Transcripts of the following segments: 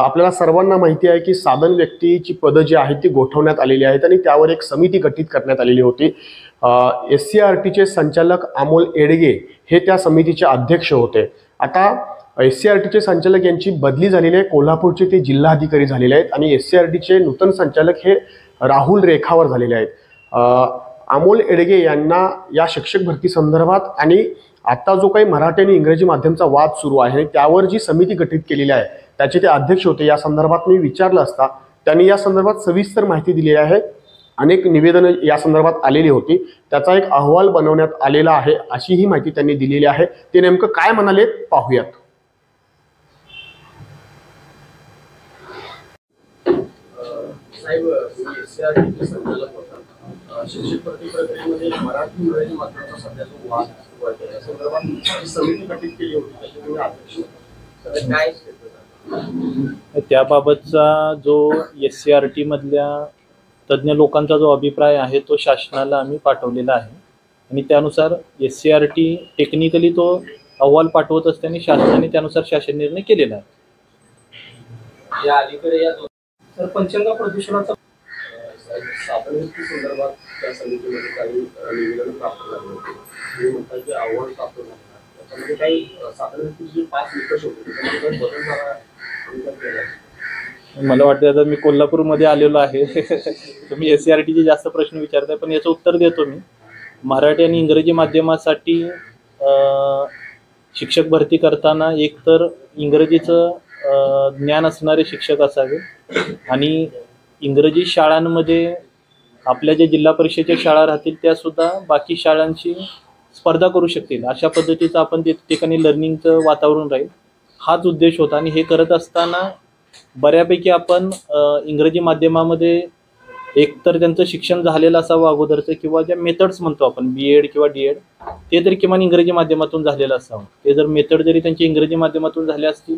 आपल्याला सर्वांना माहिती आहे की साधन व्यक्तीची पदं जी आहेत ती गोठवण्यात आलेली आहेत आणि त्यावर एक समिती गठीत करण्यात आलेली होती। SCRTचे संचालक अमोल येडगे हे त्या समितीचे अध्यक्ष होते। आता SCRTचे संचालक यांची बदली झालेली आहे, कोल्हापूरचे ते जिल्हाधिकारी झालेले आहेत आणि SCRTचे नूतन संचालक हे राहुल रेखावर झालेले आहेत। अमोल येडगे यांना या शिक्षक भरती संदर्भात आणि आता जो काही मराठी आणि इंग्रजी माध्यमचा वाद सुरू आहे त्यावर जी समिती गठीत केलेली आहे त्याचे ते अध्यक्ष होते। या संदर्भात मी विचारलं असता त्यांनी या संदर्भात सविस्तर माहिती दिली आहे। अनेक निवेदनं या संदर्भात आलेली होती, त्याचा एक अहवाल बनवण्यात आलेला आहे अशी ही माहिती त्यांनी दिलेली आहे। ते नेमकं काय म्हणाले पाहूयात। शिक्षक भरती प्रक्रियेमध्ये मराठी इंग्रजी माध्यमाचा सध्या जो वाद सुरू आहे त्या संदर्भात समिती गठीत केली होती, त्याचे तुम्ही अध्यक्ष काय त्याबाबतचा जो SCRT मधल्या तज्ज्ञ लोकांचा जो अभिप्राय आहे तो शासनाला आम्ही पाठवलेला आहे आणि त्यानुसार SCRT टेक्निकली तो अहवाल पाठवत असताना शासनाने त्यानुसार शासन निर्णय केलेला आहे। या अलीकडे या पंचांगा प्रदूषणाचा साधन व्यक्ती संदर्भात त्या समितीमध्ये काही निवेदन प्राप्त झाले होते, ते म्हणतात की अहवाल प्राप्त झाला त्याच्यामध्ये काही साधन व्यक्तीचे 5 निकष होते त्याच्यामध्ये बदल झाला। मला वाटतं आता मी कोल्हापूरमध्ये आलेलो आहे तुम्ही SCRTचे जास्त प्रश्न विचारताय, पण याचं उत्तर देतो मी। मराठी आणि इंग्रजी माध्यमासाठी शिक्षक भरती करताना एकतर इंग्रजीचं ज्ञान असणारे शिक्षक असावे आणि इंग्रजी शाळांमध्ये आपल्या ज्या जिल्हा परिषदेच्या शाळा राहतील त्या सुद्धा बाकी शाळांची स्पर्धा करू शकतील अशा पद्धतीचं आपण त्या ठिकाणी लर्निंगचं वातावरण राहील हाच उद्देश होता। आणि हे करत असताना बऱ्यापैकी आपण इंग्रजी माध्यमामध्ये एकतर त्यांचं शिक्षण झालेलं असावं अगोदरचं किंवा ज्या मेथड्स म्हणतो आपण BEd किंवा DEd ते तरी किमान इंग्रजी माध्यमातून झालेलं असावं। ते जर मेथड जरी त्यांची इंग्रजी माध्यमातून झाले असतील,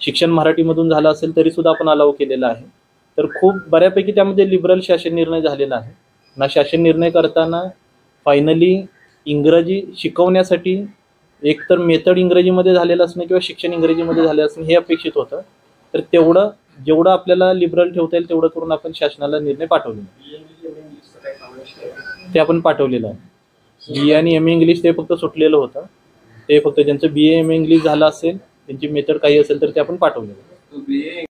शिक्षण मराठीमधून झालं असेल तरी सुद्धा आपण अलाव केलेलं आहे। तर खूप बऱ्यापैकी त्यामध्ये लिबरल शासन निर्णय झालेला आहे ना। शासन निर्णय करताना फायनली इंग्रजी शिकवण्यासाठी एकतर मेथड इंग्रजीमध्ये झालेलं असणं किंवा शिक्षण इंग्रजीमध्ये झालं असणं हे अपेक्षित होतं। तर तेवढं जेवढं आपल्याला लिबरल ठेवता येईल तेवढं करून आपण शासनाला निर्णय पाठवलेला ते आपण पाठवलेलं आहे। BA आणि MA इंग्लिश ते फक्त सुटलेलं होतं, ते फक्त ज्यांचं BA MA इंग्लिश झालं असेल त्यांची मेथड काही असेल तर ते आपण पाठवलेलं।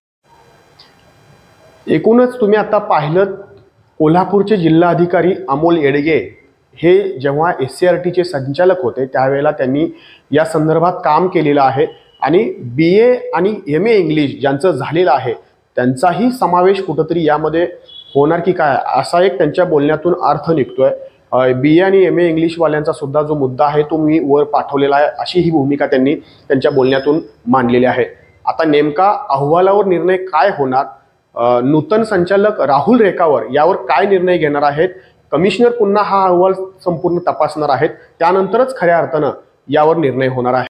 एकूणच तुम्ही आता पाहिलं कोल्हापूरचे जिल्हाधिकारी अमोल येडगे हे जेव्हा SCRTचे संचालक होते त्यावेळेला त्यांनी या संदर्भात काम केलेलं आहे आणि BA आणि MA इंग्लिश ज्यांचं झालेलं आहे त्यांचाही समावेश कुठंतरी यामध्ये होणार की काय असा एक त्यांच्या बोलण्यातून अर्थ निघतोय। BA आणि MA इंग्लिशवाल्यांचा सुद्धा जो मुद्दा आहे तो मी वर पाठवलेला आहे अशी ही भूमिका त्यांनी त्यांच्या बोलण्यातून मांडलेली आहे। आता नेमका अहवालावर निर्णय काय होणार, नूतन संचालक राहुल रेखावर यावर काय निर्णय घेणार आहेत, कमिशनर पुन्हा हा अहवाल संपूर्ण तपासणार आहेत, त्यानंतरच खऱ्या अर्थानं यावर निर्णय होणार आहे।